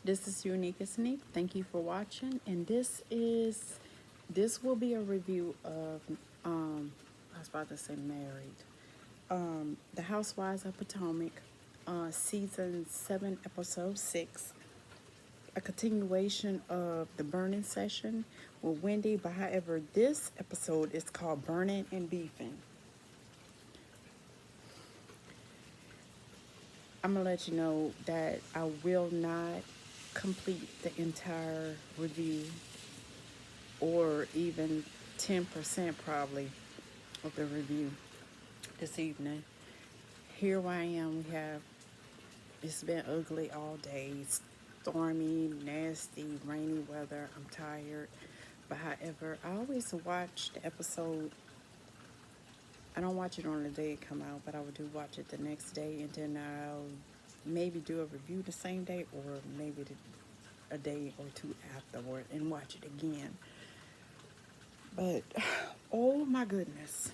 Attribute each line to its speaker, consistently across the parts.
Speaker 1: This is Unique and Sneak. Thank you for watching. And this will be a review of I was about to say married. The Housewives of Potomac, season 7, episode 6. A continuation of the burning session with Wendy, but however, this episode is called Burnin and Beefin. I'm gonna let you know that I will not complete the entire review or even 10% probably of the review this evening. Here I am. It's been ugly all day. Stormy, nasty, rainy weather. I'm tired. But however, I always watch the episode. I don't watch it on the day it come out, but I would do watch it the next day, and then I'll maybe do a review the same day, or maybe a day or two afterward and watch it again. But oh my goodness.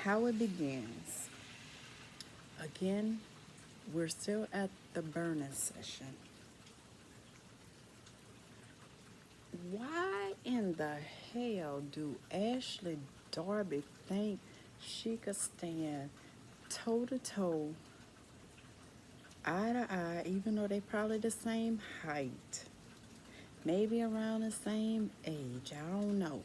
Speaker 1: How it begins. Again, we're still at the burning session. Why in the hell do Ashley Darby think she could stand toe to toe, eye to eye, even though they probably the same height, maybe around the same age? I don't know.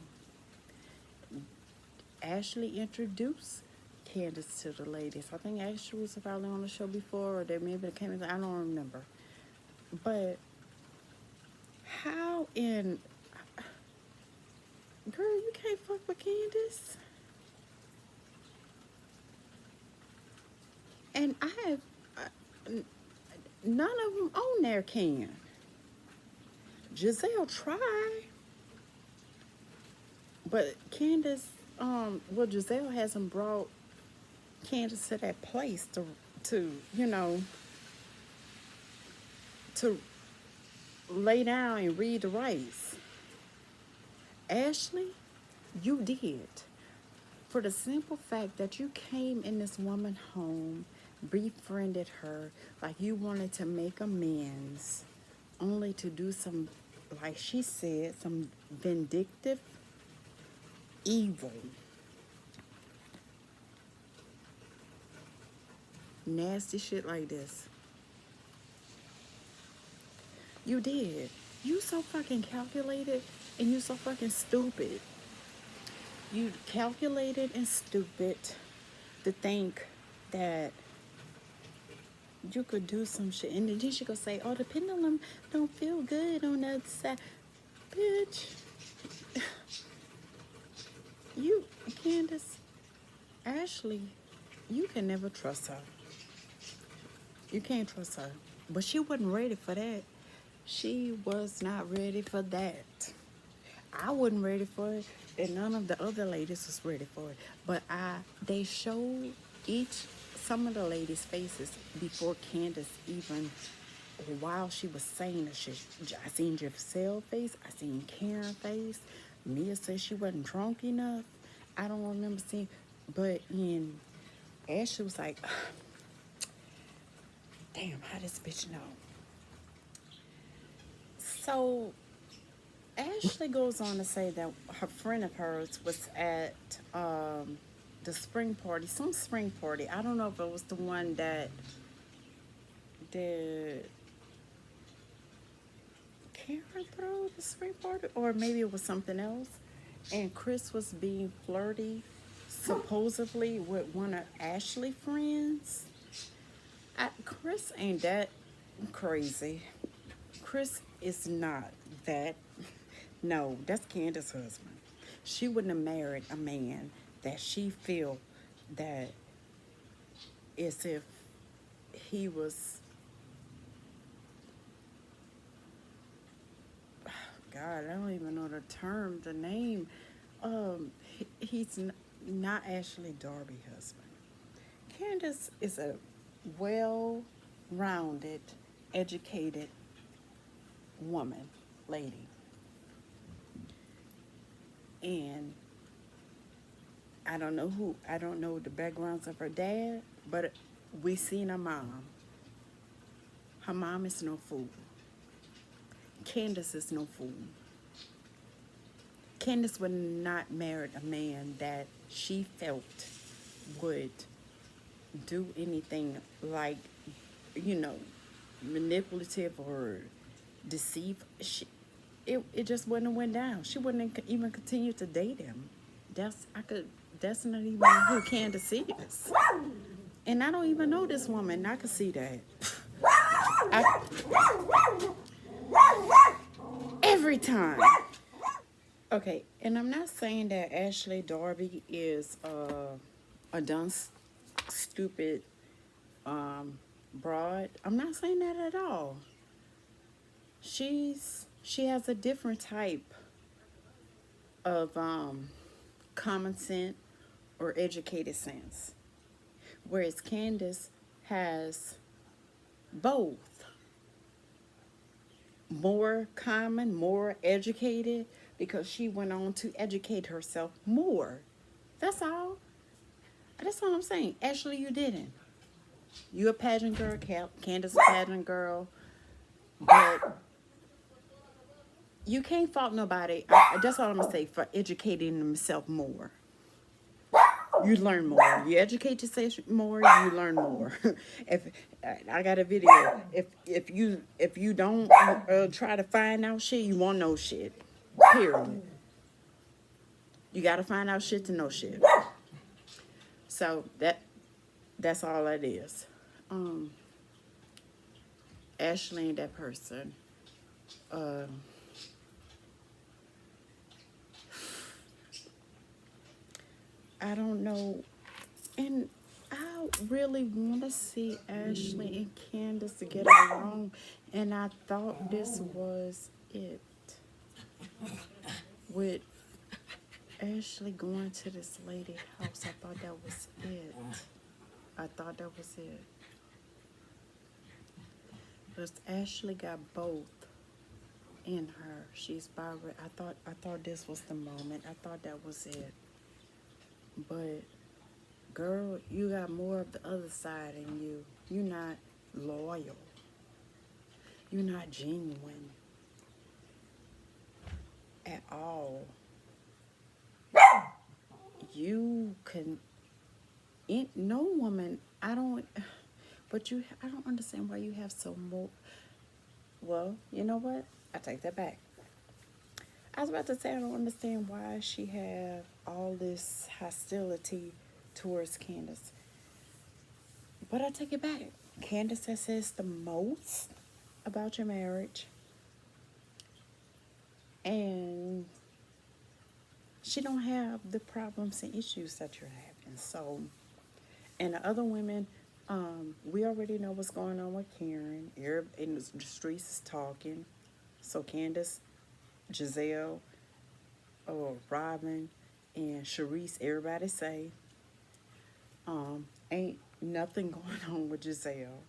Speaker 1: Ashley introduced Candace to the ladies. I think Ashley was probably on the show before, or they maybe came in. I don't remember. But how in girl, you can't fuck with Candace? And I have none of them on there can. Giselle tried, but Candace, Giselle hasn't brought Candace to that place to to lay down and read the rights. Ashley, you did. For the simple fact that you came in this woman's home, befriended her, like you wanted to make amends, only to do some, like she said, some vindictive evil. Nasty shit like this. You did. You so fucking calculated and you so fucking stupid. You calculated and stupid to think that you could do some shit. And then she gonna say, oh, the pendulum don't feel good on the other side. Bitch. You, Candace, Ashley, you can never trust her. You can't trust her. But she wasn't ready for that. She was not ready for that. I wasn't ready for it, and none of the other ladies was ready for it. But they showed some of the ladies' faces before Candace even, while she was saying the shit. I seen Giselle's face. I seen Karen's face. Mia said she wasn't drunk enough. I don't remember seeing, but in Ashley was like, damn, how this bitch know? So Ashley goes on to say that her friend of hers was at the spring party, some spring party. I don't know if it was the one that did Karen throw the spring party, or maybe it was something else. And Chris was being flirty, supposedly with one of Ashley's friends. Chris ain't that crazy. Chris is not that. No, that's Candace's husband. She wouldn't have married a man that she feel that as if he was, God, I don't even know the term, the name. He's not Ashley Darby's husband. Candace is a well-rounded, educated woman, lady. And I don't know the backgrounds of her dad, but we seen her mom. Her mom is no fool. Candace is no fool. Candace would not marry a man that she felt would do anything like, you know, manipulative or deceive. It just wouldn't have went down. She wouldn't even continue to date him. That's not even who Candace is. And I don't even know this woman. I could see that. I, every time. Okay, and I'm not saying that Ashley Darby is a dumb, stupid broad. I'm not saying that at all. She has a different type of common sense or educated sense, whereas Candace has both, more common, more educated, because she went on to educate herself more. That's all. That's all I'm saying. Ashley, you didn't. You a pageant girl, Candace a pageant girl, but you can't fault nobody. That's all I'm gonna say, for educating themselves more. You learn more. You educate yourself more. You learn more. If I got a video, if you don't try to find out shit, you won't know shit. Period. You got to find out shit to know shit. So that's all that is. Ashley ain't that person. I don't know, and I really want to see Ashley and Candace to get along, and I thought this was it. With Ashley going to this lady's house, I thought that was it. I thought that was it. Because Ashley got both in her. She's by. I thought this was the moment. I thought that was it. But girl, you got more of the other side in you. You're not loyal. You're not genuine at all. You can. No woman. I don't. But I don't understand why you have so more. Well, you know what? I take that back. I was about to say I don't understand why she have all this hostility towards Candace. But I take it back. Candace has says the most about your marriage. And she don't have the problems and issues that you're having. So, and the other women, we already know what's going on with Karen. In the streets is talking. So Candace, Giselle, Robin, and Sharice, everybody say, ain't nothing going on with Giselle.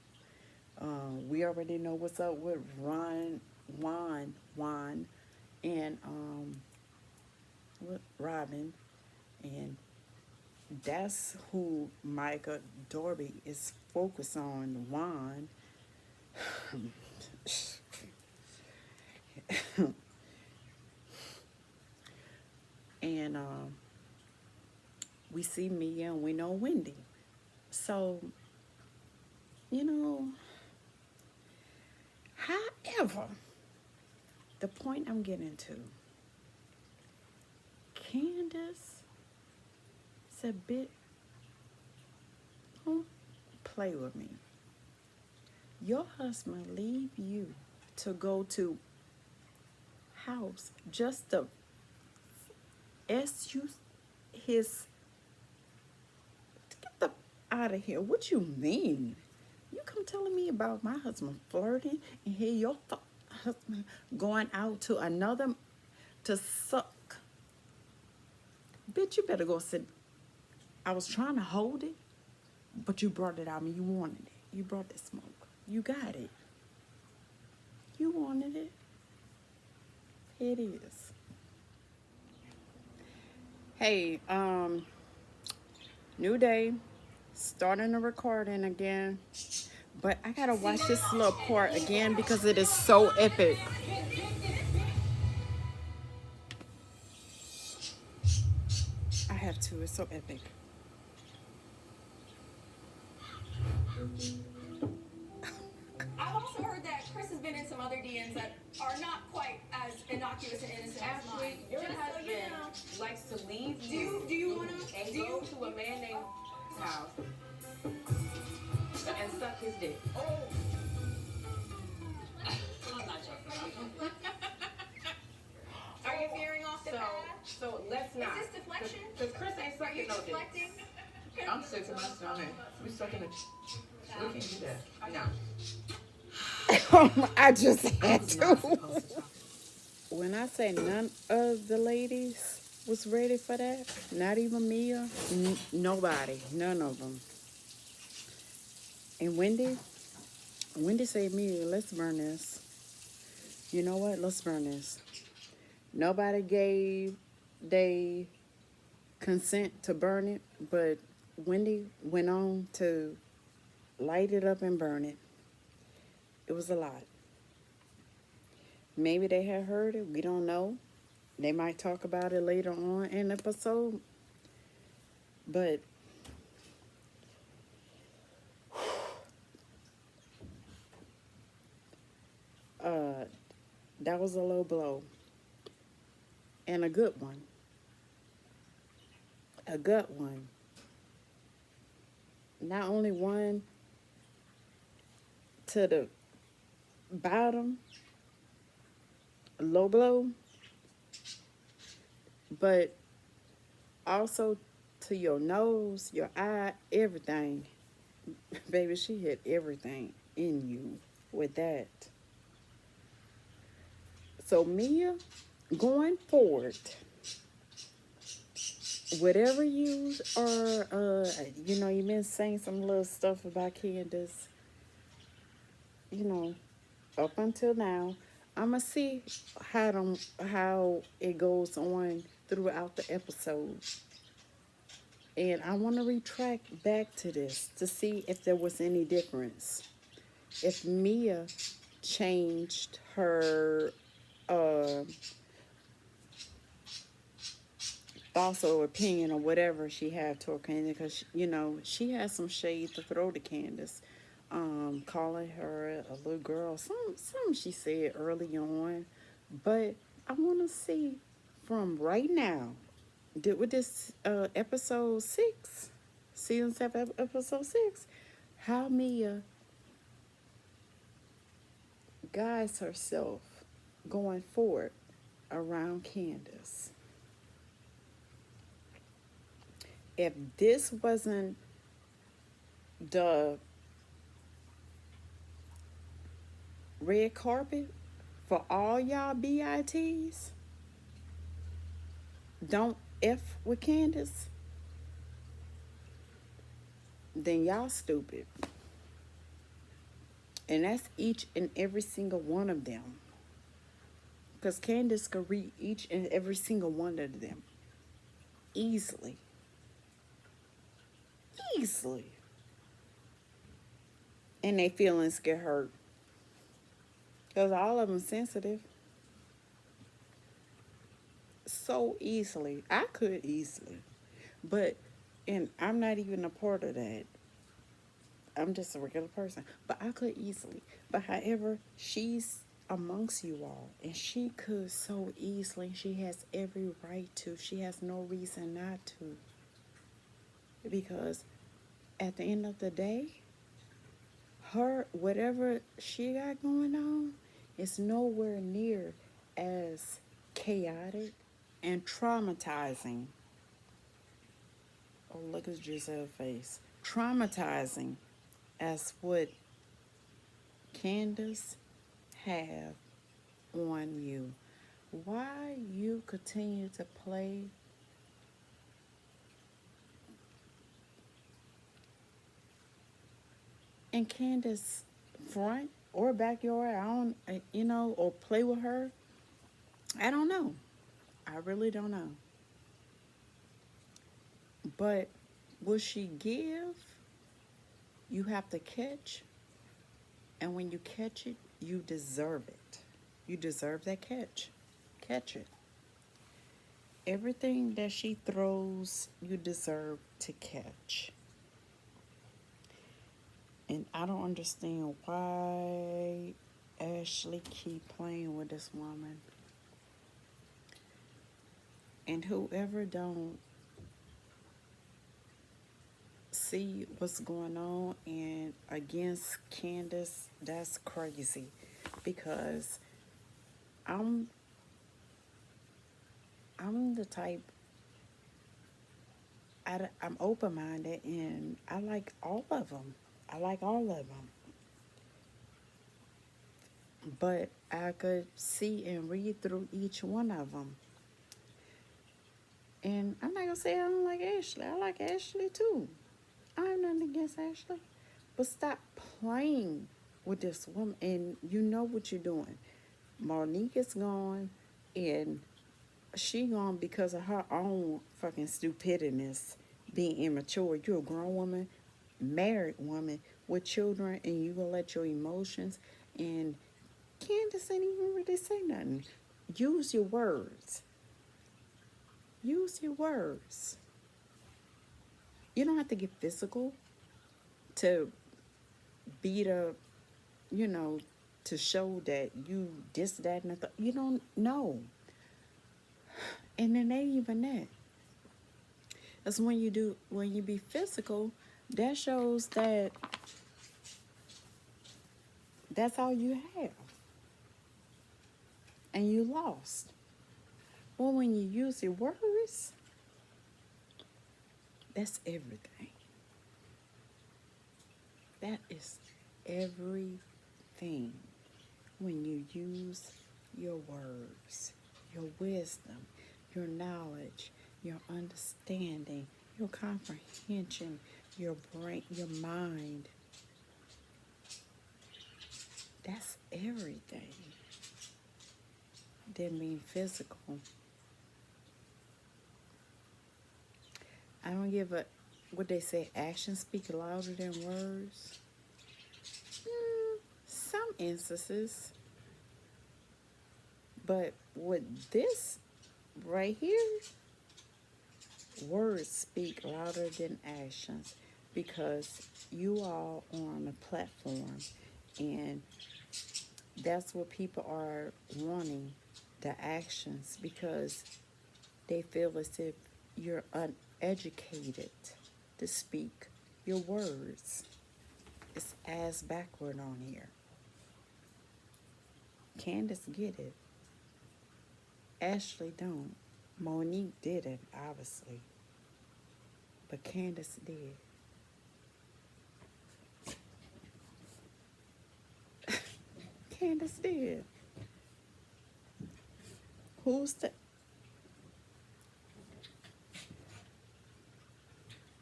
Speaker 1: We already know what's up with Juan, and with Robin, and that's who Micah Darby is focused on. Juan. And we see Mia and we know Wendy. So, you know, however, the point I'm getting to, Candace is a bit, don't play with me. Your husband leave you to go to house just to ask you his, get the out of here. What you mean? You come telling me about my husband flirting and here your husband going out to another to suck. Bitch, you better go sit. I was trying to hold it, but you brought it out and you wanted it. You brought the smoke. You got it. You wanted it. Here it is. Hey, New day. Starting the recording again. But I gotta watch this little part again because it is so epic. I have to. It's so epic.
Speaker 2: I've also heard that Chris has been in some other DMs that are not quite as innocuous and innocent as mine.
Speaker 3: Ashley, your husband likes to leave
Speaker 2: Do you want to?
Speaker 3: and go to a man named house and suck his dick.
Speaker 2: Oh.
Speaker 3: I'm not joking.
Speaker 2: Are you veering off the path?
Speaker 3: So let's not.
Speaker 2: Is this deflection?
Speaker 3: Because Chris ain't
Speaker 2: Are you
Speaker 3: sucking no dick.
Speaker 2: deflecting?
Speaker 3: I'm 6 months on it. We sucking it. We can't do that. No.
Speaker 1: I just had
Speaker 3: I was not
Speaker 1: to.
Speaker 3: supposed to talk.
Speaker 1: When I say none of the ladies was ready for that, not even Mia, nobody, none of them. And Wendy said, Mia, let's burn this. You know what? Let's burn this. Nobody gave they consent to burn it, but Wendy went on to light it up and burn it. It was a lot. Maybe they had heard it. We don't know. They might talk about it later on in the episode. But that was a low blow. And a good one. A good one. Not only one to the bottom, low blow, but also to your nose, your eye, everything. Baby, she hit everything in you with that. So Mia, going forward, whatever you are, you've been saying some little stuff about Candace, up until now. I'ma see how it goes on throughout the episode. And I want to retract back to this to see if there was any difference. If Mia changed her thoughts or opinion or whatever she had toward Candace, because she had some shade to throw to Candace, calling her a little girl. Some she said early on, but I want to see from right now. With this episode 6, season 7, episode 6, how Mia guides herself going forward around Candace. If this wasn't the red carpet for all y'all BITs, don't F with Candace, then y'all stupid. And that's each and every single one of them. Because Candace could read each and every single one of them. Easily. Easily. And their feelings get hurt. Because all of them sensitive. So easily. I could easily. And I'm not even a part of that. I'm just a regular person. But I could easily. But however, she's amongst you all. And she could so easily. She has every right to. She has no reason not to. Because at the end of the day, whatever she got going on is nowhere near as chaotic and traumatizing. Oh, look at Giselle's face. Traumatizing as what Candace have on you. Why you continue to play in Candace front or backyard, or play with her? I don't know. I really don't know. But What she give, you have to catch, and when you catch it, you deserve it. You deserve that catch. Catch it. Everything that she throws, you deserve to catch. And I don't understand why Ashley keep playing with this woman. And whoever don't see what's going on and against Candace, that's crazy. Because I'm I'm the type, I'm open minded and I like all of them. I like all of them. But I could see and read through each one of them. And I'm not gonna say I don't like Ashley. I like Ashley too. I have nothing against Ashley. But stop playing with this woman. And you know what you're doing. Monique is gone, and she gone because of her own fucking stupidness, being immature. You're a grown woman, married woman with children, and you gonna let your emotions. And Candace ain't even really say nothing. Use your words. Use your words. You don't have to get physical to beat up, you know, to show that you this, that, and the you don't know. And then ain't even that. That's when you be physical, that shows that that's all you have. And you lost. Well, when you use your words, that's everything. That is everything. When you use your words, your wisdom, your knowledge, your understanding, your comprehension, your brain, your mind, that's everything. Than being physical. I don't give a what they say. Actions speak louder than words. Some instances, but with this right here, words speak louder than actions because you all on a platform, and that's what people are wanting, the actions, because they feel as if you're uneducated to speak your words. It's ass backward on here. Candace get it. Ashley don't. Monique didn't, obviously. But Candace did. Candace did. Who's the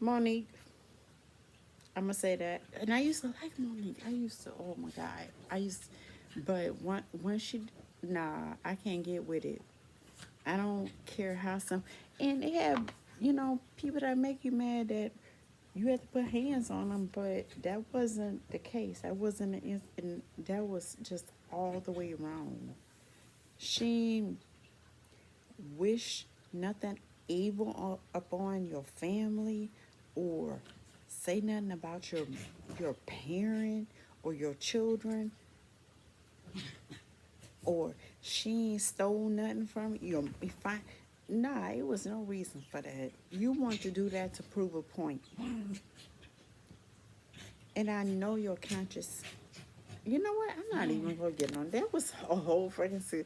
Speaker 1: Monique? I'm gonna say that. And I used to like Monique. Oh my God. But once she, nah, I can't get with it. I don't care how and they have, people that make you mad that you have to put hands on them, but that wasn't the case. That wasn't and that was just all the way wrong. She wish nothing evil upon your family, or say nothing about your parent or your children, or she ain't stole nothing from you. You'll be fine. Nah, it was no reason for that. You want to do that to prove a point. And I know your conscience. You know what? I'm not even gonna get on. That was a whole freaking.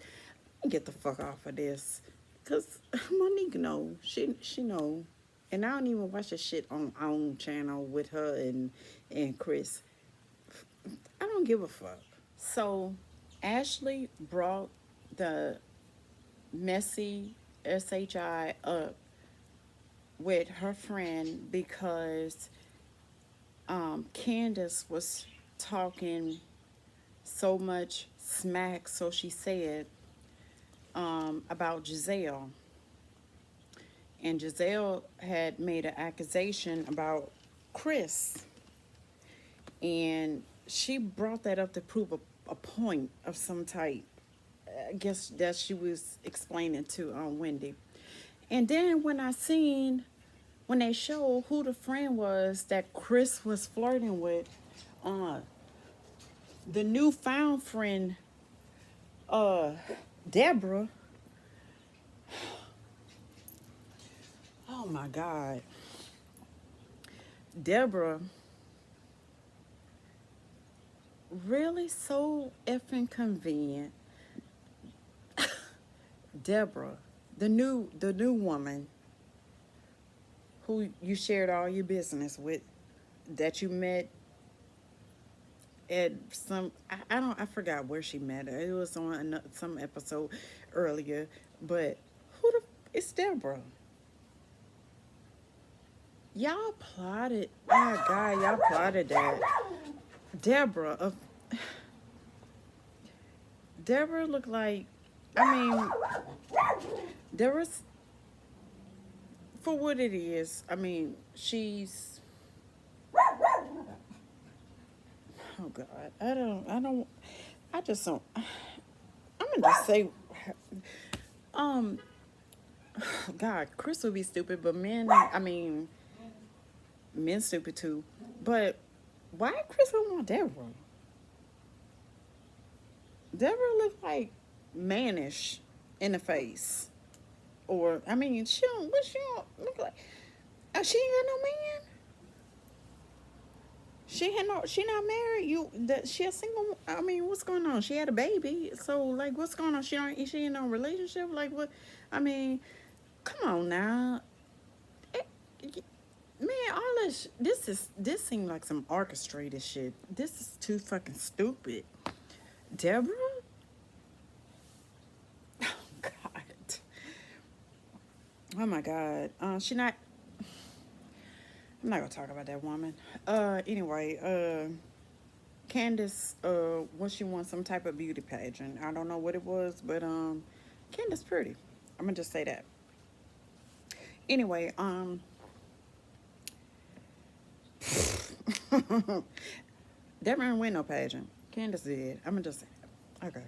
Speaker 1: Get the fuck off of this, cause Monique know. She know, and I don't even watch the shit on our own channel with her and Chris. I don't give a fuck. So, Ashley brought the messy SHI up with her friend because Candace was talking so much smack, so she said, about Giselle. and Giselle had made an accusation about Chris, and she brought that up to prove a point of some type. I guess that she was explaining to Wendy. And then when they showed who the friend was that Chris was flirting with, uh, the newfound friend, uh, Deborah. Oh my God, Deborah, really so effing convenient. Deborah, the new woman who you shared all your business with, that you met at some, I forgot where she met her. It was on some episode earlier, but who the it's Deborah. Y'all plotted. Oh my God, y'all plotted that. Deborah of Deborah looked like, I mean, Deborah's for what it is. I mean, she's, oh God, I just don't. I'm gonna just say, um, God, Chris would be stupid, but men, I mean, men stupid too. But why Chris would want Deborah? Deborah looked like mannish in the face, or I mean, she don't look like. She ain't got no man. She not married. She a single. I mean, what's going on? She had a baby. So like, what's going on? She in no relationship. Like what? I mean, come on now. Man, all this seemed like some orchestrated shit. This is too fucking stupid. Deborah? Oh God. Oh my God. She not. I'm not gonna talk about that woman. Anyway, Candace, when she won some type of beauty pageant. I don't know what it was, but Candace pretty. I'm gonna just say that. Anyway, Deborah didn't win no pageant. Candace did. I'm gonna just say that. Okay.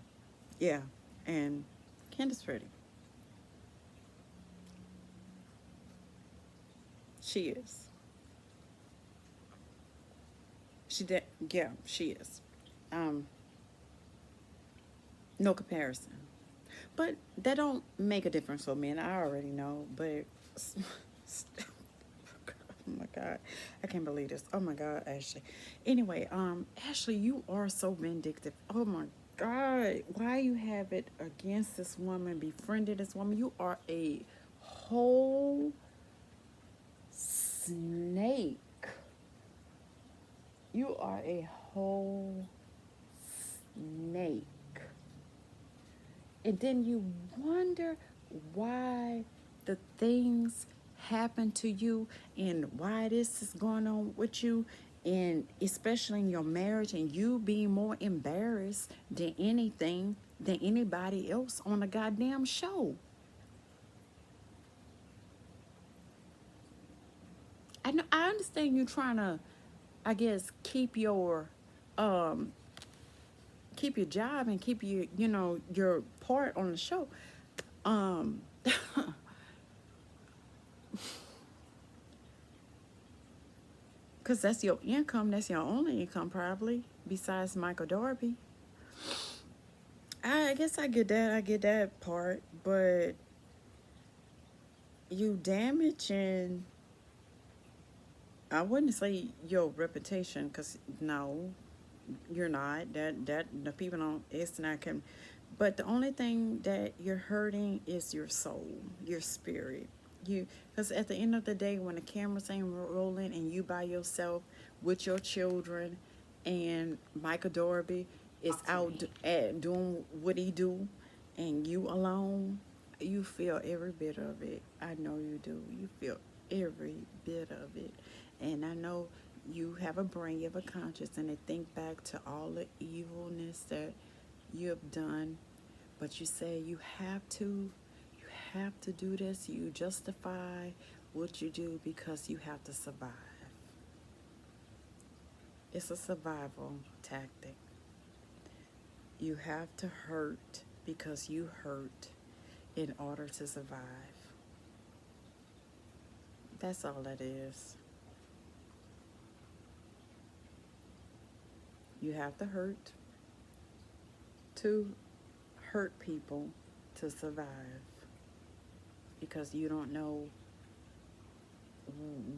Speaker 1: Yeah. And Candace pretty. She is. She did. Yeah, she is. Um, no comparison. But that don't make a difference for me, and I already know. But oh my God, I can't believe this. Oh my God, Ashley. Anyway, Ashley, you are so vindictive. Oh my God, why you have it against this woman, befriended this woman? You are a whole snake. You are a whole snake. And then you wonder why the things happen to you and why this is going on with you, and especially in your marriage, and you being more embarrassed than anything than anybody else on a goddamn show. I understand you trying to, I guess, um keep your job and keep your part on the show. Um Because that's your income. That's your only income, probably, besides Michael Darby. I guess I get that. I get that part. But you damaging, I wouldn't say your reputation, because no, you're not. That the people don't, it's not, but the only thing that you're hurting is your soul, your spirit. Because at the end of the day, when the cameras ain't rolling and you by yourself with your children, and Michael Dorby is out doing what he do, and you alone, you feel every bit of it. I know you do. You feel every bit of it. And I know you have a brain, you have a conscience, and they think back to all the evilness that you have done. But you say you have to have to do this. You justify what you do because you have to survive. It's a survival tactic. You have to hurt because you hurt in order to survive. That's all that is. You have to hurt to hurt people to survive because you don't know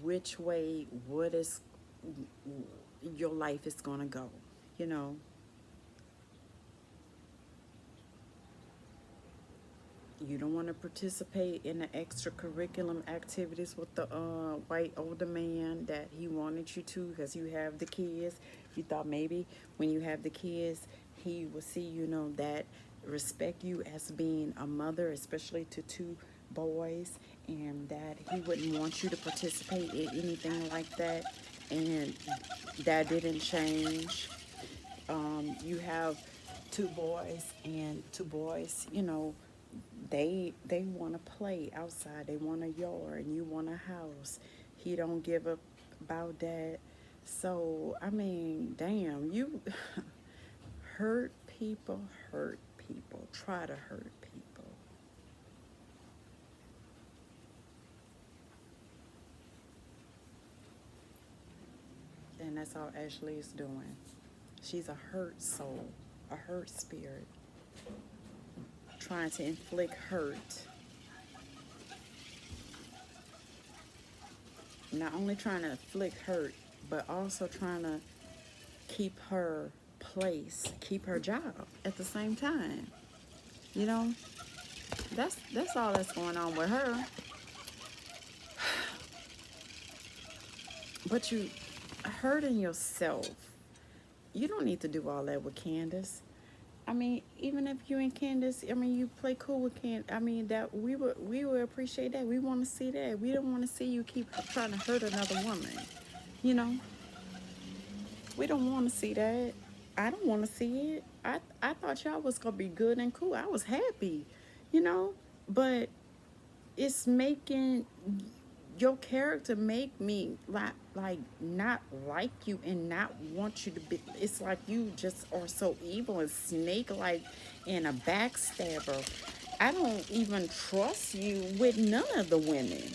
Speaker 1: which way what is your life is going to go, you know. You don't want to participate in the extracurricular activities with the white older man that he wanted you to because you have the kids. You thought maybe when you have the kids, he will see, you know, that respect you as being a mother, especially to two boys, and that he wouldn't want you to participate in anything like that. And that didn't change. You have two boys, and two boys, you know, they want to play outside. They want a yard, and you want a house. He don't give up about that. So I mean, damn, you hurt people. Try to hurt people. And that's all Ashley is doing. She's a hurt soul, a hurt spirit, trying to inflict hurt. Not only trying to inflict hurt, but also trying to keep her place, keep her job at the same time. You know, that's all that's going on with her. But you hurting yourself. You don't need to do all that with Candace. I mean, even if you and Candace, I mean, you play cool with Candace. I mean, that we would appreciate that. We want to see that. We don't want to see you keep trying to hurt another woman. You know, we don't want to see that. I don't want to see it. I thought y'all was gonna be good and cool. I was happy, you know, but it's making your character make me like not like you and not want you to be. It's like you just are so evil and snake like and a backstabber. I don't even trust you with none of the women.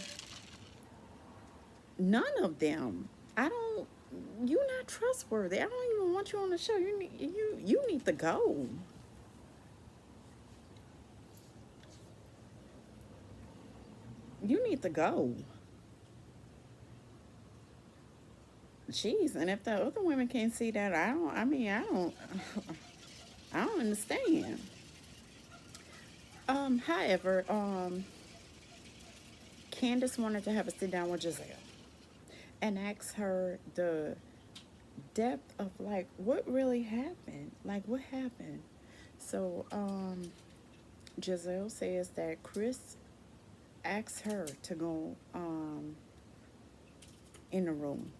Speaker 1: None of them. I don't. You're not trustworthy. I don't even want you on the show. You need to go. You need to go. Jeez, and if the other women can't see that, I don't understand. However, Candace wanted to have a sit down with Giselle and ask her the depth of like what really happened. Like what happened? So, Giselle says that Chris asked her to go in the room.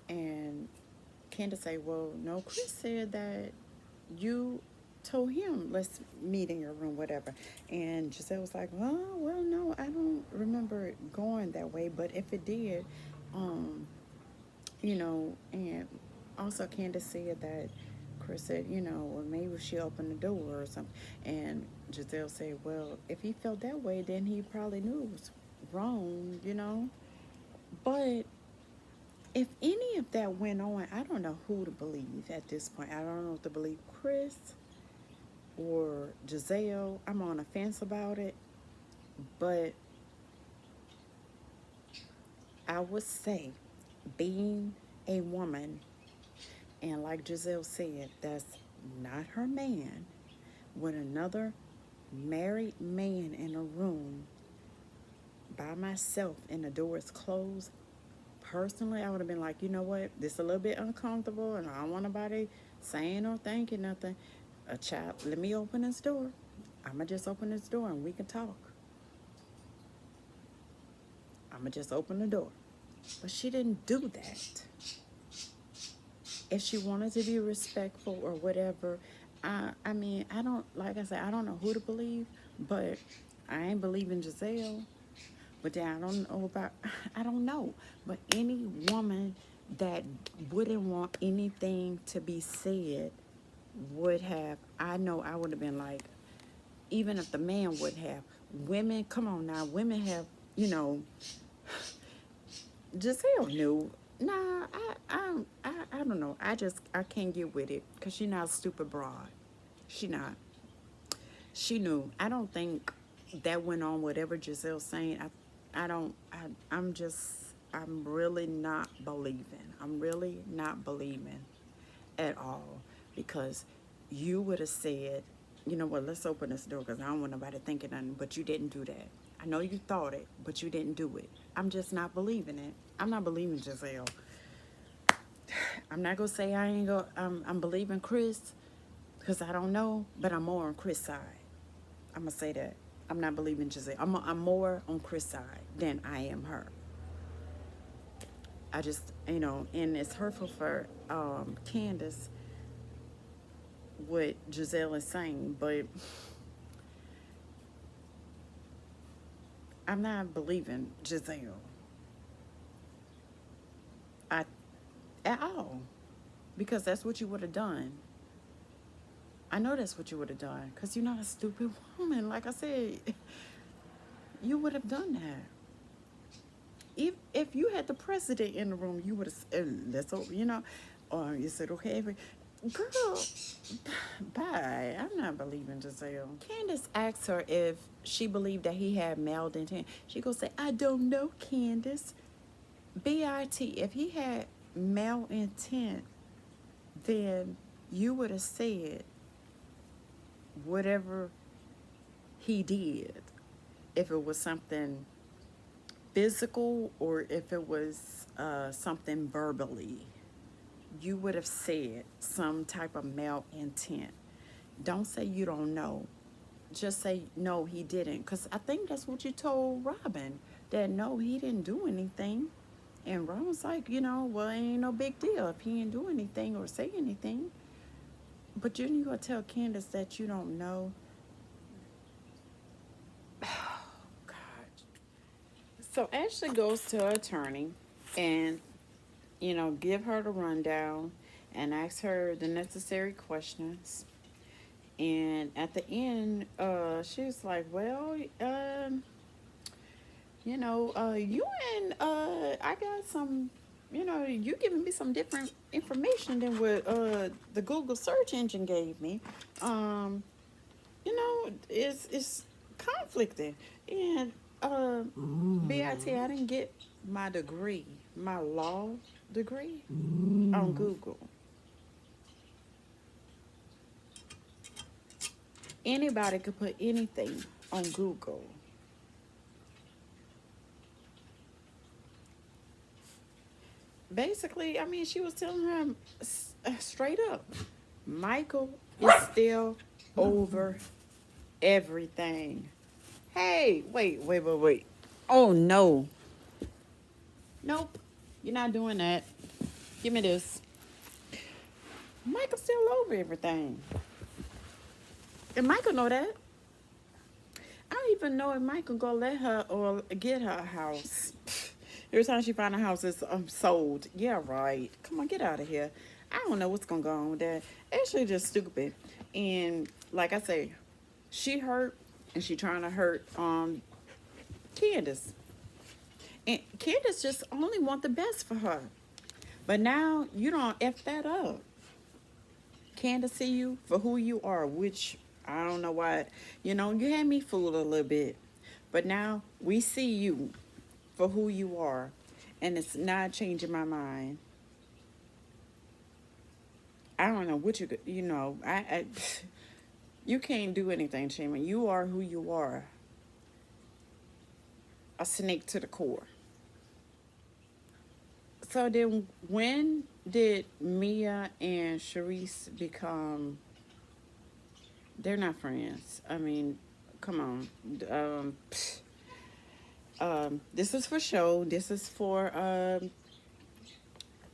Speaker 1: And Candace say, well, no, Chris said that you told him, let's meet in your room, whatever. And Giselle was like, well, no, I don't remember it going that way. But if it did, you know, and also Candace said that Chris said, you know, well, maybe she opened the door or something. And Giselle said, well, if he felt that way, then he probably knew it was wrong, you know. But if any of that went on, I don't know who to believe at this point. I don't know if to believe Chris or Giselle. I'm on the fence about it. But I would say, being a woman, and like Giselle said, that's not her man, with another married man in a room by myself and the door is closed, personally, I would have been like, you know what, this is a little bit uncomfortable and I don't want nobody saying or thinking nothing. A child, let me open this door. I'm going to just open this door and we can talk. I'm going to just open the door. But she didn't do that. If she wanted to be respectful or whatever, I mean, I don't, like I said, I don't know who to believe, But I ain't believing Giselle. But then I don't know about, I don't know. But any woman that wouldn't want anything to be said would have, I know I would have been like, even if the man would have, women, come on now, women have, you know, Giselle knew. Nah, I don't know. I can't get with it because she not a stupid broad. She not. She knew. I don't think that went on whatever Giselle's saying. I don't. I'm just. I'm really not believing. I'm really not believing at all because you would have said, you know what? Let's open this door because I don't want nobody thinking nothing. But you didn't do that. I know you thought it, but you didn't do it. I'm just not believing it. I'm not believing Giselle. I'm not gonna say I ain't go. I'm believing Chris because I don't know, but I'm more on Chris' side. I'm gonna say that. I'm not believing Giselle. I'm more on Chris' side than I am her. I just, you know, and it's hurtful for Candace what Giselle is saying, but I'm not believing Giselle I, at all because that's what you would have done. I know that's what you would have done because you're not a stupid woman. Like I said, you would have done that. If you had the president in the room, you would have, that's all, you know, or you said, okay, girl, bye. I'm not believing Giselle. Candace asked her if she believed that he had malintent. She gonna say, I don't know, Candace. B-I-T. If he had malintent, then you would have said whatever he did. If it was something physical or if it was something verbally, you would have said some type of malintent. Don't say you don't know. Just say no, he didn't. Because I think that's what you told Robin, that no, he didn't do anything. And Robin's like, you know, well, it ain't no big deal if he didn't do anything or say anything. But you gonna tell Candace that you don't know. God. So Ashley goes to her attorney and, you know, give her the rundown and ask her the necessary questions. And at the end, she was like, well, you know, you and I got some, you know, you giving me some different information than what the Google search engine gave me. You know, it's conflicting. And BIT, I didn't get my degree, my law degree on Google. Anybody could put anything on Google. Basically, I mean, she was telling her straight up, Michael is still over everything. Hey, wait. Oh, no. Nope, you're not doing that. Give me this. Michael's still over everything. And Michael know that. I don't even know if Michael gonna let her or get her a house. Every time she find a house, it's sold. Yeah, right. Come on, get out of here. I don't know what's gonna go on with that. Actually, just stupid. And like I say, she hurt, and she trying to hurt Candace. And Candace just only want the best for her. But now you don't F that up. Candace see you for who you are, which I don't know why. You know, you had me fooled a little bit. But now we see you for who you are. And it's not changing my mind. I don't know what you know, you can't do anything, Shima. You are who you are. A snake to the core. So then when did Mia and Sharice become, they're not friends. I mean, come on. This is for show. This is for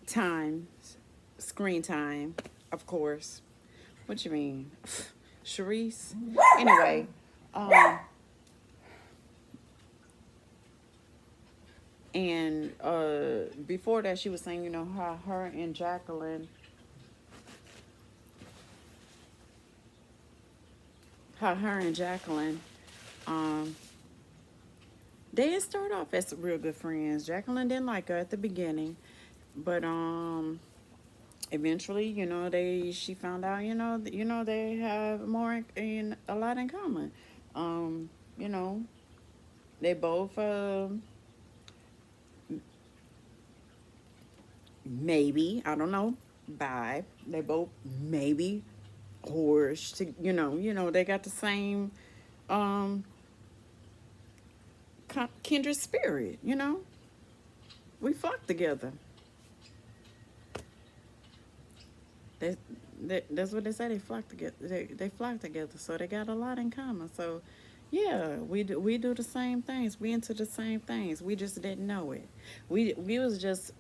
Speaker 1: time, screen time, of course. What you mean? Sharice? Anyway, Um, and before that, she was saying, you know, how her and Jacqueline, um, they didn't start off as real good friends. Jacqueline didn't like her at the beginning, but eventually, you know, she found out, they have more in a lot in common. You know, they both maybe, I don't know, bi. They both maybe whores to, they got the same um kindred spirit, we flock together. They, that's what they say. They flock together. They flock together. So they got a lot in common. So, yeah, we do the same things. We into the same things. We just didn't know it. We was just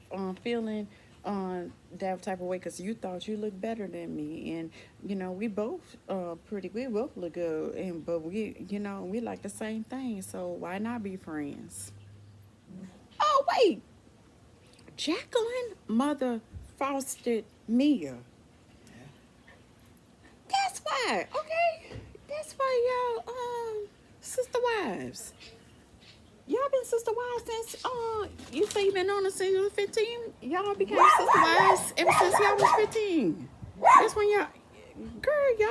Speaker 1: feeling that type of way because you thought you looked better than me, and we both pretty. We both look good, and but we like the same thing. So why not be friends? Oh wait, Jacqueline mother fostered Mia. That's why. Okay. That's why y'all sister wives. Y'all been sister wives since you say you been on it since you was 15. Y'all became sister wives ever since y'all was 15. That's when y'all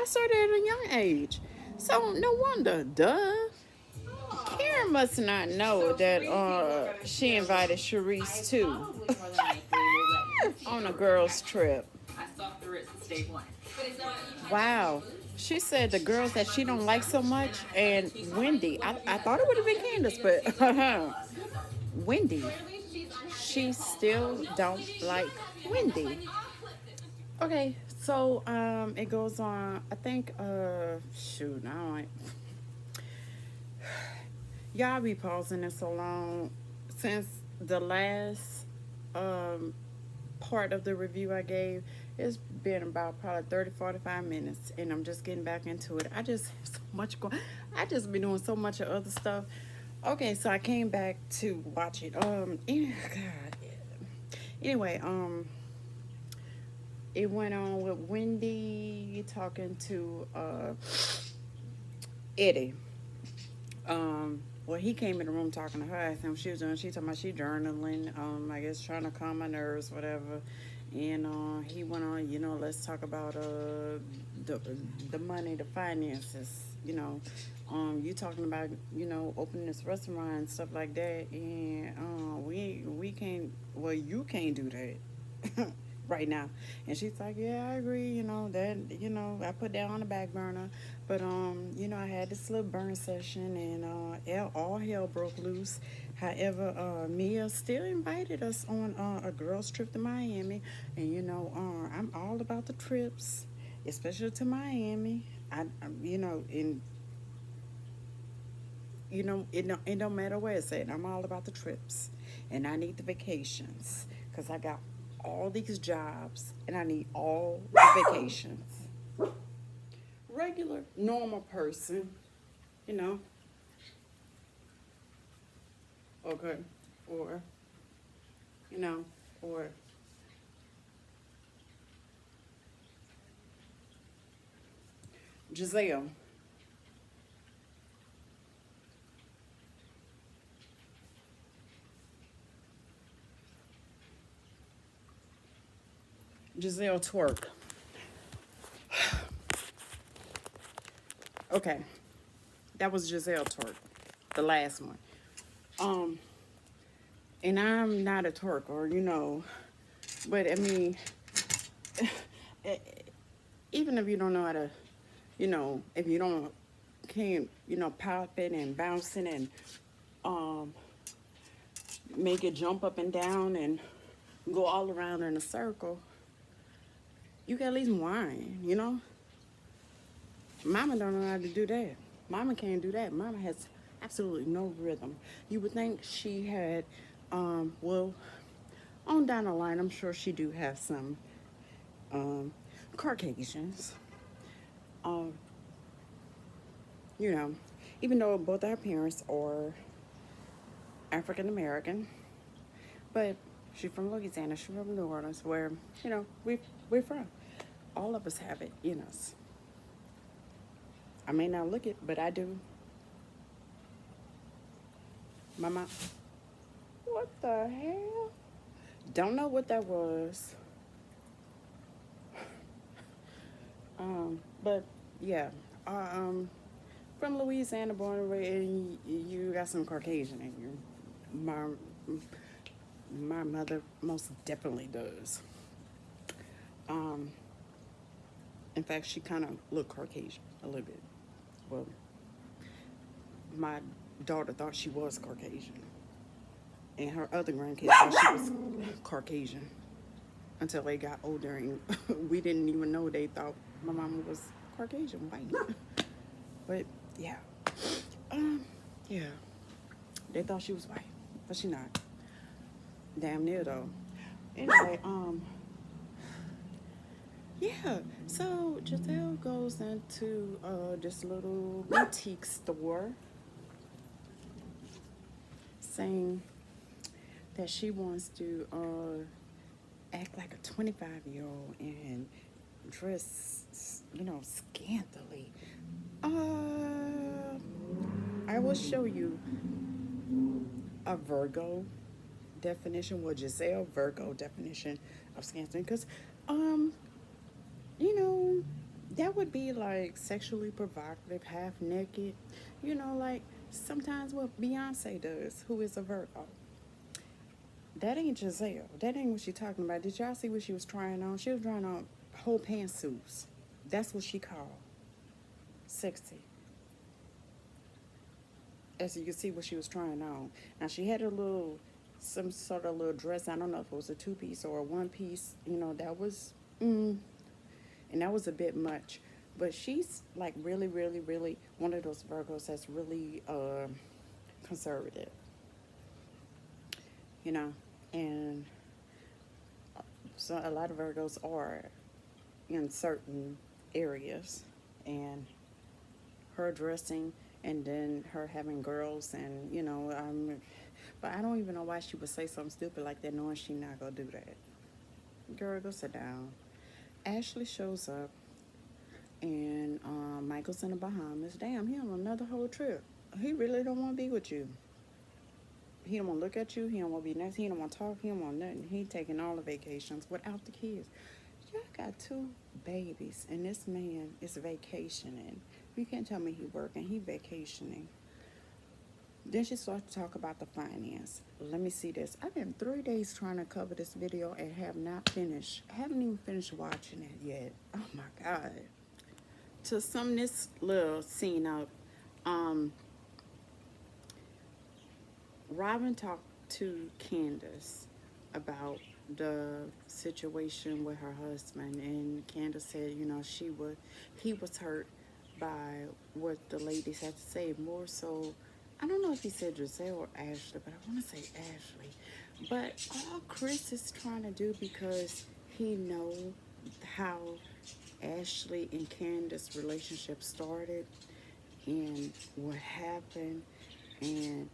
Speaker 1: started at a young age. So no wonder, duh. Karen must not know that she invited Sharice too on a girls trip.
Speaker 3: I stopped the wrist at stage one.
Speaker 1: Wow. She said the girls that she don't like so much and Wendy. I thought it would have been Candace, but Wendy. She still don't like Wendy. Okay, so it goes on. I think shoot, I don't like y'all be pausing it so long since the last um part of the review I gave. It's been about probably 30, 45 minutes, and I'm just getting back into it. I just have so much going. I just been doing so much of other stuff. Okay, so I came back to watch it. God. Anyway, it went on with Wendy talking to Eddie. Well, he came in the room talking to her. I asked him what she was doing. She talking about she journaling. I guess trying to calm my nerves, whatever. And he went on. Let's talk about the money, the finances. You talking about opening this restaurant and stuff like that. And we can't. Well, you can't do that. Right now. And she's like, yeah, I agree, that, I put that on the back burner. But, I had this little burn session and all hell broke loose. However, Mia still invited us on a girls trip to Miami. And, I'm all about the trips, especially to Miami. And, it don't matter where it's at. I'm all about the trips. And I need the vacations because I got all these jobs and I need all the vacations. Regular, normal person, okay, or, or Giselle. Giselle Twerk. Okay, that was Giselle Twerk, the last one. And I'm not a twerker, but I mean, even if you don't know how to, if you don't can't, pop it and bounce it and make it jump up and down and go all around in a circle, you can at least whine, Mama don't know how to do that. Mama can't do that. Mama has absolutely no rhythm. You would think she had, well, on down the line, I'm sure she do have some Caucasians. Um, you know, even though both our parents are African American, but she's from Louisiana, she's from New Orleans, where, we're from. All of us have it in us. I may not look it, but I do. My mom, what the hell? Don't know what that was. But yeah, from Louisiana, born and raised, and you got some Caucasian in you. My mother most definitely does. Um, in fact, she kind of looked Caucasian a little bit. Well, my daughter thought she was Caucasian, and her other grandkids thought she was Caucasian until they got older, and we didn't even know they thought my mama was Caucasian, white. But yeah, um, yeah, they thought she was white, but she not. Damn near though. Anyway, yeah. So Giselle goes into this little boutique store, saying that she wants to act like a 25-year-old and dress, scantily. I will show you a Virgo definition, well, Giselle Virgo definition of scantily, because, um, you know, that would be like sexually provocative, half naked, like sometimes what Beyonce does, who is a Virgo. That ain't Giselle. That ain't what she talking about. Did y'all see what she was trying on? She was trying on whole pantsuits. That's what she called sexy. As you can see what she was trying on. Now she had some sort of little dress. I don't know if it was a 2-piece or a 1-piece. That was, and that was a bit much. But she's like really, really, really one of those Virgos that's really conservative. And so a lot of Virgos are in certain areas, and her dressing and then her having girls, and but I don't even know why she would say something stupid like that knowing she not gonna do that. Girl, go sit down. Ashley shows up, and Michael's in the Bahamas. Damn, he on another whole trip. He really don't want to be with you. He don't want to look at you. He don't want to be next. He don't want to talk. He don't want nothing. He taking all the vacations without the kids. Y'all got 2 babies, and this man is vacationing. You can't tell me he working. He vacationing. Then she starts to talk about the finance. Let me see this. I've been 3 days trying to cover this video and have not finished. I haven't even finished watching it yet. Oh my God. To sum this little scene up, Robin talked to Candace about the situation with her husband, and Candace said, he was hurt by what the ladies had to say. More so, I don't know if he said Giselle or Ashley, but I want to say Ashley. But all Chris is trying to do, because he know how Ashley and Candace's relationship started and what happened, and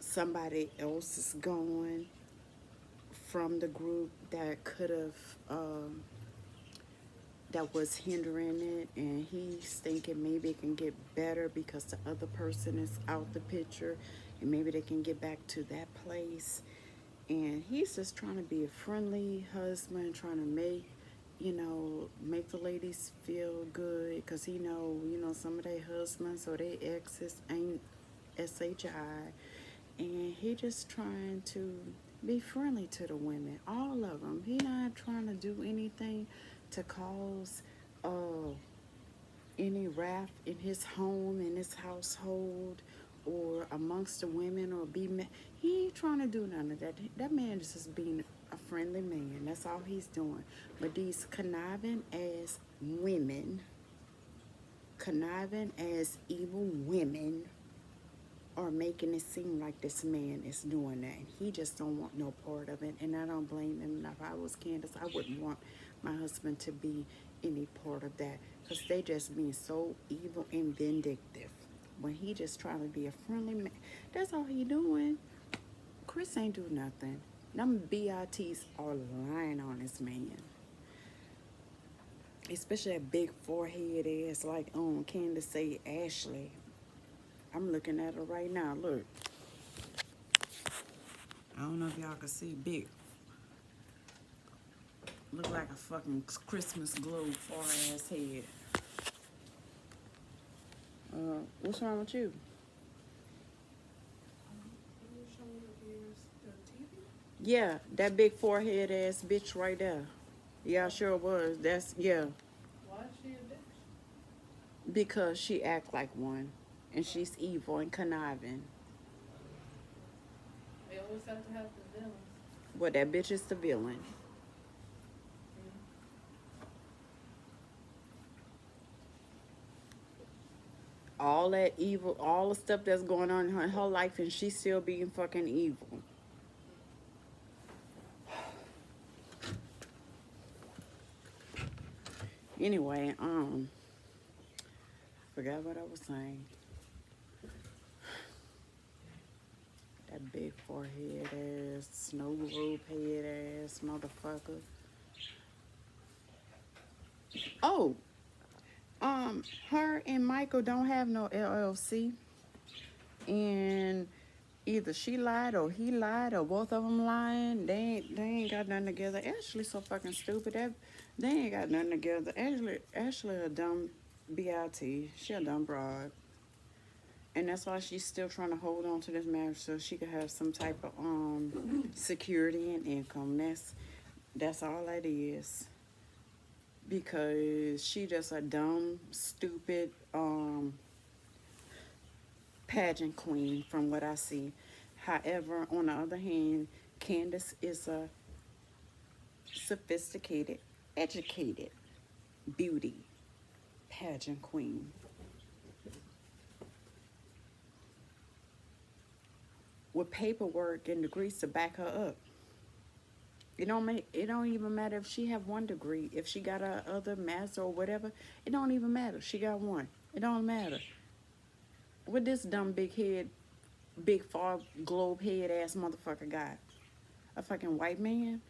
Speaker 1: somebody else is going from the group that could have that was hindering it, and he's thinking maybe it can get better because the other person is out the picture, and maybe they can get back to that place. And he's just trying to be a friendly husband, trying to make the ladies feel good, because he know some of their husbands or their exes ain't SHI, and he just trying to be friendly to the women, all of them. He not trying to do anything to cause any wrath in his home, in his household, or amongst the women, or he ain't trying to do none of that. That man is just being a friendly man. That's all he's doing. But these conniving as women, conniving as evil women, are making it seem like this man is doing that. He just don't want no part of it, and I don't blame him. If I was Candace, I wouldn't want my husband to be any part of that, because they just being so evil and vindictive. when he just trying to be a friendly man. That's all he doing. Chris ain't do nothing. Them BITs are lying on this man. Especially that big forehead ass like Candace say Ashley. I'm looking at her right now. Look. I don't know if y'all can see big. Look like a fucking Christmas globe far ass head. What's wrong with you? Yeah, that big forehead ass bitch right there. Yeah, I sure was. That's yeah.
Speaker 3: Why is she a bitch?
Speaker 1: Because she act like one, and she's evil and conniving.
Speaker 3: They always have to have the villains.
Speaker 1: Well, that bitch is the villain. All that evil, all the stuff that's going on in her life, and she's still being fucking evil. Anyway, forgot what I was saying. That big forehead ass, snow globe head ass motherfucker. Oh, her and Michael don't have no LLC, and either she lied or he lied or both of them lying. They ain't got nothing together. Ashley's so fucking stupid. They ain't got nothing together. Ashley a dumb bit. She a dumb broad, and that's why she's still trying to hold on to this marriage so she could have some type of security and income. That's all that is. Because she just a dumb, stupid pageant queen from what I see. However, on the other hand, Candace is a sophisticated, educated beauty pageant queen. With paperwork and degrees to back her up. It don't even matter if she have one degree. If she got a other master or whatever, it don't even matter. She got one. It don't matter. What this dumb big far globe head ass motherfucker got? A fucking white man?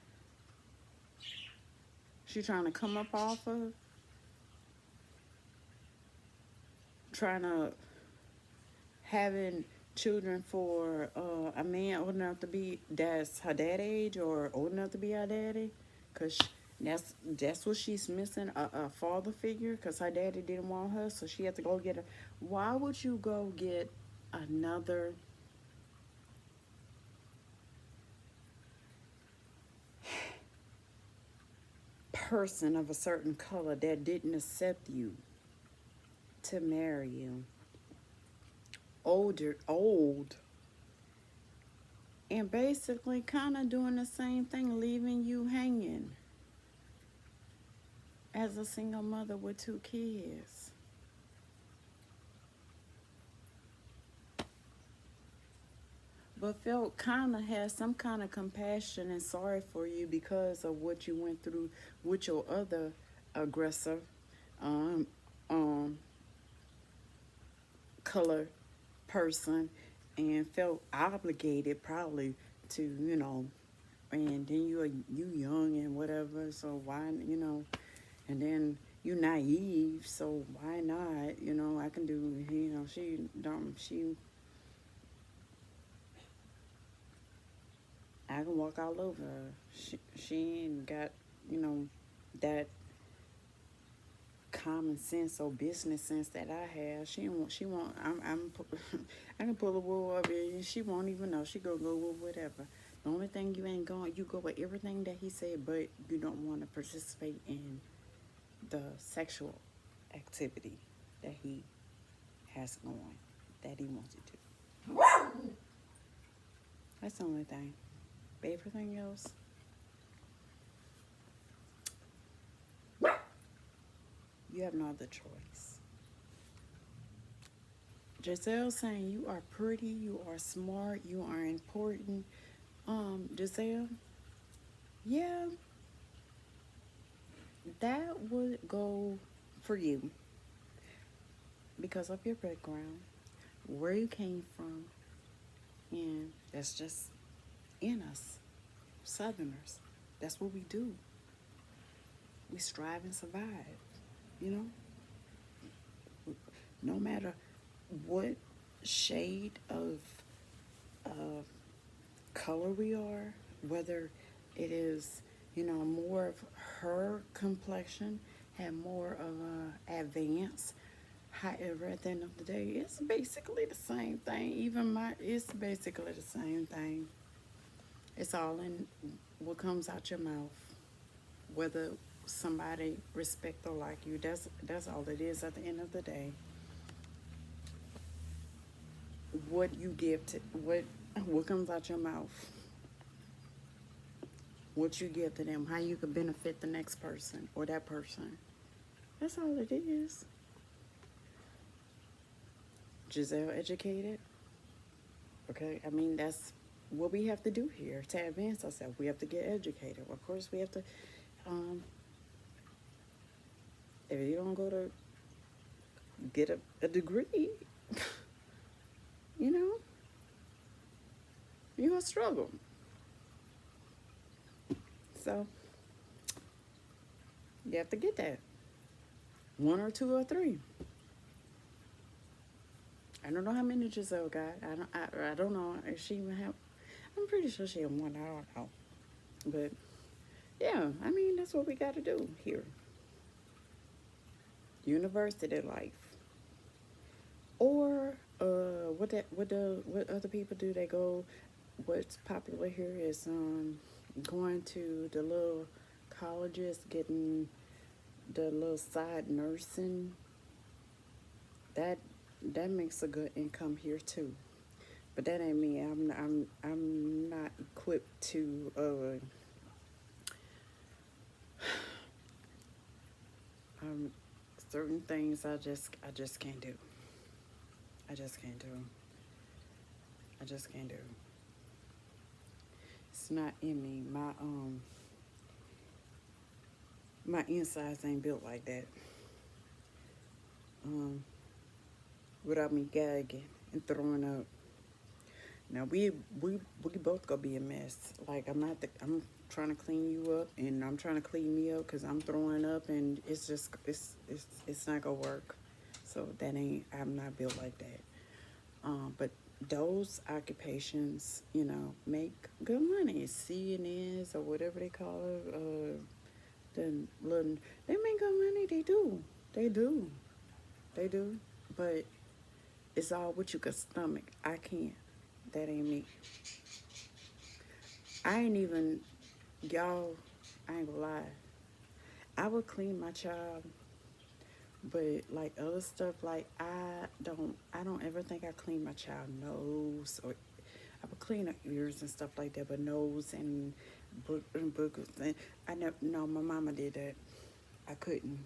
Speaker 1: She trying to come up off of? Trying to having children for a man old enough to be that's her dad age or old enough to be her daddy, cause that's what she's missing, a father figure, cause her daddy didn't want her, so she had to go get her. Why would you go get another person of a certain color that didn't accept you to marry you? Old, and basically kind of doing the same thing, leaving you hanging as a single mother with 2 kids. But felt kind of had some kind of compassion and sorry for you because of what you went through with your other aggressor, color person, and felt obligated probably to, and then you young and whatever, so why, and then you naive, so why not, I can do, I can walk all over her. She ain't got, that common sense or business sense that I have. She won't, I can pull a wool up here and she won't even know. She go with whatever. The only thing you ain't going, you go with everything that he said, but you don't want to participate in the sexual activity that he has going, that he wants to do. That's the only thing. But everything else, you have no other choice. Giselle saying you are pretty, you are smart, you are important. Giselle, yeah, that would go for you because of your background. where you came from, and that's just in us, Southerners. That's what we do. We strive and survive, you know? No matter what shade of uh, color we are, whether it is, more of her complexion, have more of a advance. However, at the end of the day, it's basically the same thing. It's basically the same thing. It's all in what comes out your mouth, whether somebody respect or like you. That's all it is at the end of the day. What you give to what comes out your mouth, what you give to them, how you could benefit the next person or that person. That's all it is. Giselle educated. Okay, I mean that's what we have to do here to advance ourselves. We have to get educated. Of course, we have to. If you don't go to get a degree, you know, you're gonna struggle. So you have to get that one or two or three. I don't know how many Giselle got. I don't know if she even have. I'm pretty sure she had one. I don't know. But yeah, I mean that's what we got to do here. University life, or what other people do? They go. What's popular here is going to the little colleges, getting the little side nursing. That makes a good income here too. But that ain't me. I'm not equipped to certain things I just can't do. I just can't do. I just can't do. It's not in me. My insides ain't built like that. Without me gagging and throwing up. Now we both gonna be a mess. Like I'm trying to clean you up, and I'm trying to clean me up because I'm throwing up, and it's just it's not gonna work. So I'm not built like that. But those occupations, make good money. CNNs or whatever they call it. They make good money. They do. They do. They do. But it's all what you can stomach. I can't. That ain't me. I ain't even, y'all, I ain't gonna lie. I would clean my child, but like other stuff, like I don't ever think I clean my child nose, or I would clean her ears and stuff like that, but nose and boogers. And I never, no, my mama did that. I couldn't.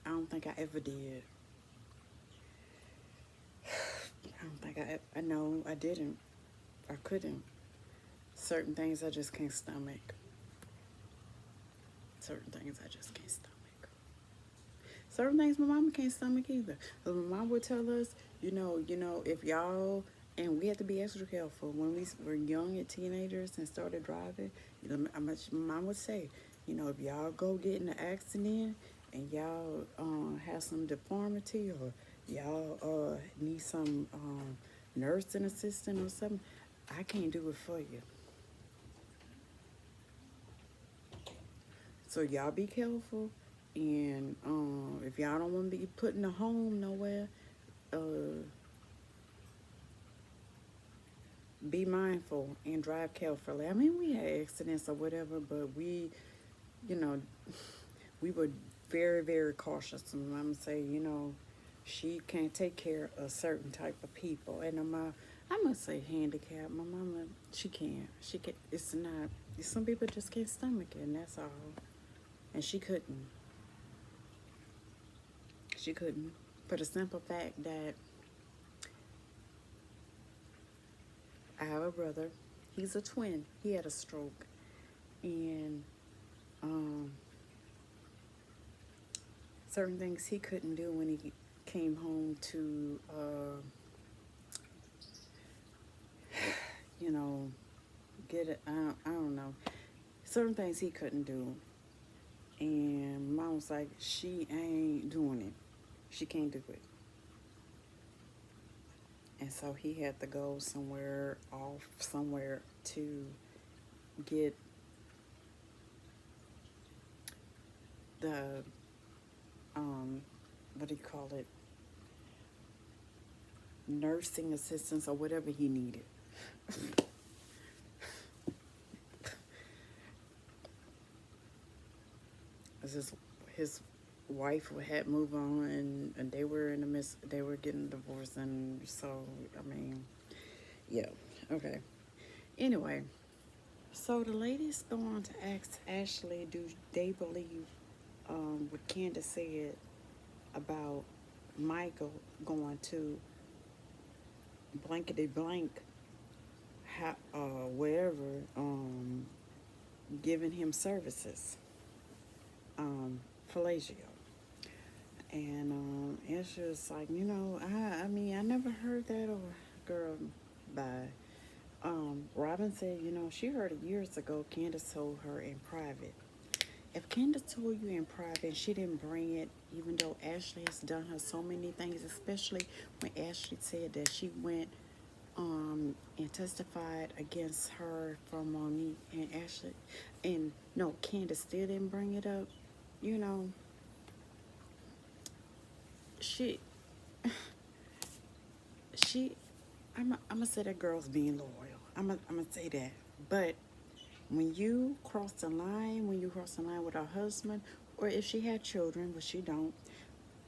Speaker 1: I don't think I ever did. I don't think I know I didn't. I couldn't. Certain things I just can't stomach. Certain things I just can't stomach. Certain things my mama can't stomach either. But my mom would tell us, if y'all, and we have to be extra careful when we were young and teenagers and started driving. My mom would say, if y'all go get in an accident and y'all have some deformity, or y'all need some nursing assistant or something, I can't do it for you. So y'all be careful, and if y'all don't want to be put in a home nowhere, be mindful and drive carefully. I mean, we had accidents or whatever, but we were very, very cautious. And Mama say, she can't take care of certain type of people. And I must say handicapped. My mama, she can't. She can. It's not. Some people just can't stomach it, and that's all. And she couldn't. She couldn't. For the simple fact that I have a brother. He's a twin. He had a stroke. And certain things he couldn't do when he came home to, you know, get it. I don't know. Certain things he couldn't do. And mom was like, she ain't doing it. She can't do it. And so he had to go somewhere off, somewhere to get the, what do you call it? Nursing assistance or whatever he needed. His wife had moved on, and they were in the midst. They were getting divorced, and so I mean, yeah, okay. Anyway, so the ladies go on to ask Ashley, do they believe what Candace said about Michael going to blankety blank, wherever, giving him services, fellatio. And it's just like, I mean, I never heard that, or girl, bye. Robin said, she heard it years ago. Candace told her in private. If Candace told you in private, she didn't bring it, even though Ashley has done her so many things, especially when Ashley said that she went and testified against her for Monique and Ashley. And no, Candace still didn't bring it up. You know, she, I'm gonna say that girl's being loyal. I'm gonna say that. But when you cross the line, with her husband, or if she had children, but she don't,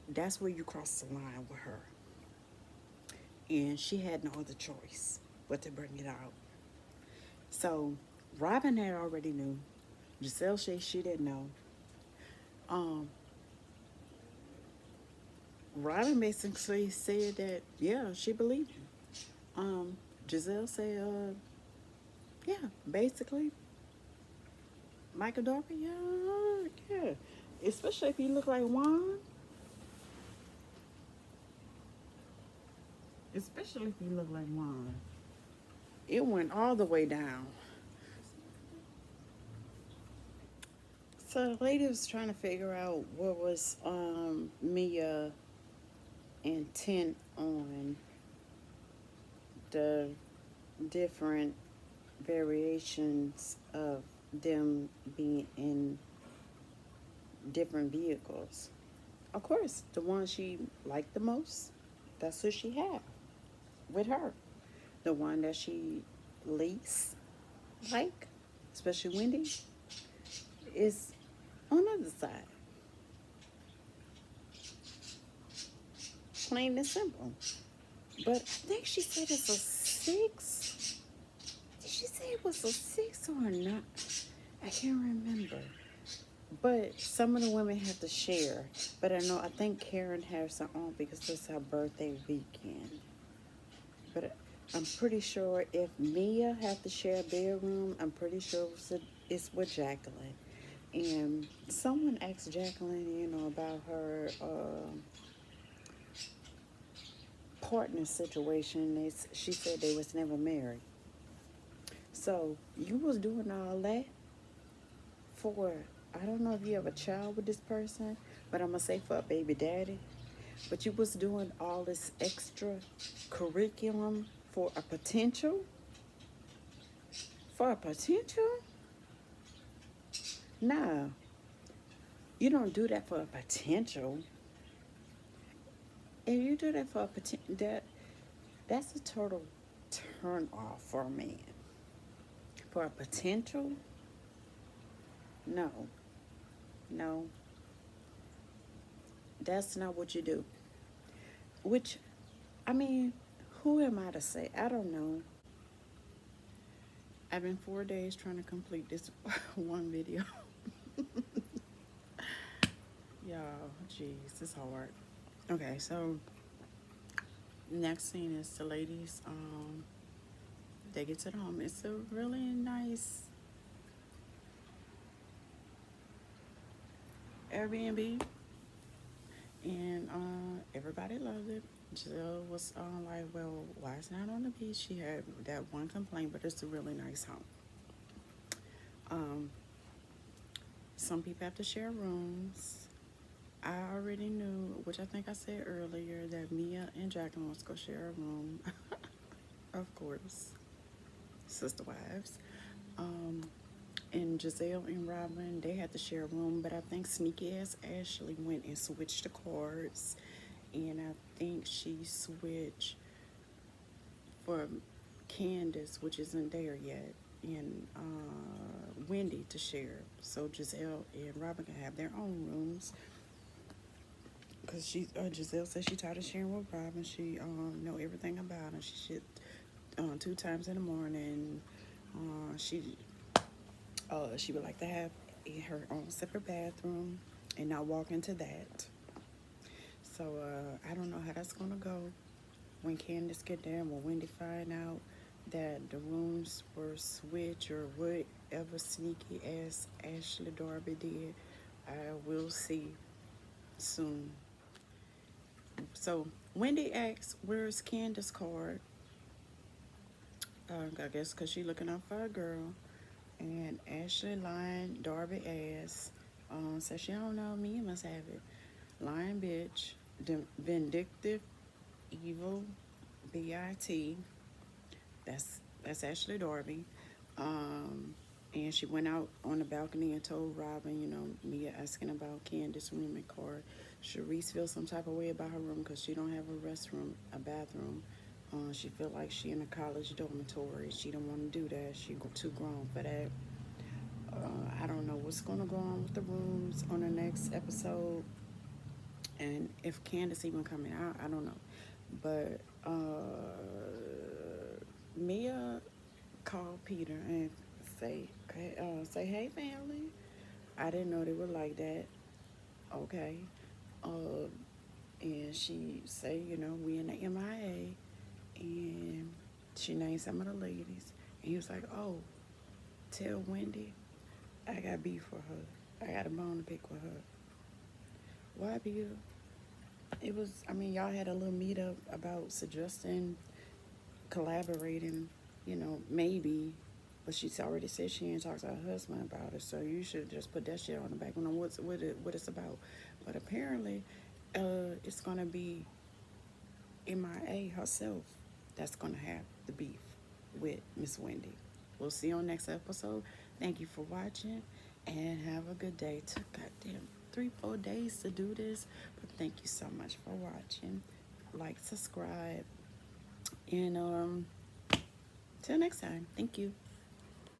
Speaker 1: that's where you cross the line with her. And she had no other choice but to bring it out. So Robin had already knew. Giselle said she didn't know. Um, Robin basically said that, yeah, she believed him. Giselle said, yeah, basically, Michael Dorper, yeah. Especially if he look like Juan. Especially if he look like Juan. It went all the way down. So the lady was trying to figure out what was Mia intent on the different variations of them being in different vehicles. Of course, the one she liked the most, that's who she had with her. The one that she least like, especially Wendy, is on the other side. Plain and simple. But I think she said it's a 6. Did she say it was a 6 or not? I can't remember. But some of the women have to share. But I think Karen has her own because it's her birthday weekend. But I'm pretty sure if Mia had to share a bedroom, I'm pretty sure it's with Jacqueline. And someone asked Jacqueline, about her partner situation. She said they was never married. So you was doing all that for, I don't know if you have a child with this person, but I'm gonna say for a baby daddy. But you was doing all this extra curriculum for a potential? For a potential? No. You don't do that for a potential. If you do that for a potential, that's a total turn off for a man. For a potential? No. No. That's not what you do. Which, I mean, who am I to say? I don't know. I've been 4 days trying to complete this one video. Y'all, jeez, it's hard. Okay, so next scene is the ladies. They get to the home. It's a really nice Airbnb. and everybody loved it. Jill was like, well, why it's not on the beach? She had that one complaint, but it's a really nice home. Um, some people have to share rooms. I already knew, which I think I said earlier, that Mia and Jacqueline was going to share a room. Of course, sister wives. Um, and Giselle and Robin, they had to share a room, but I think sneaky ass Ashley went and switched the cards, and I think she switched for Candace, which isn't there yet, and Wendy to share, so Giselle and Robin can have their own rooms. Cause Giselle said she tired of sharing with Robin. She know everything about him. She shit 2 times in the morning. She she would like to have her own separate bathroom and not walk into that. So I don't know how that's gonna go when Candace get there. Will Wendy find out that the rooms were switched or whatever sneaky ass Ashley Darby did? I will see soon. So Wendy asks, "Where's Candace's card?" I guess because she looking out for a girl. And Ashley lying Darby ass says she don't know. Me must have it. Lying bitch, vindictive, evil, bit. That's Ashley Darby. And she went out on the balcony and told Robin, Mia asking about Candace's room and card. Sharice feels some type of way about her room because she don't have a restroom, a bathroom. She feel like she in a college dormitory. She don't want to do that. She too grown for that. I don't know what's going to go on with the rooms on the next episode. And if Candace even coming out, I don't know. But Mia called Peter and say, hey, family. I didn't know they were like that. Okay. Uh, and she say, we in the MIA. And she named some of the ladies. And he was like, oh, tell Wendy I got beef for her. I got a bone to pick with her. Why, Peter? It was, y'all had a little meetup about suggesting collaborating, maybe. But she's already said she ain't talked to her husband about it. So you should just put that shit on the back. I don't know what it's about. But apparently, it's going to be MIA herself that's going to have the beef with Miss Wendy. We'll see you on next episode. Thank you for watching and have a good day. It took goddamn 3-4 days to do this, but thank you so much for watching. Like, subscribe, and till next time. Thank you.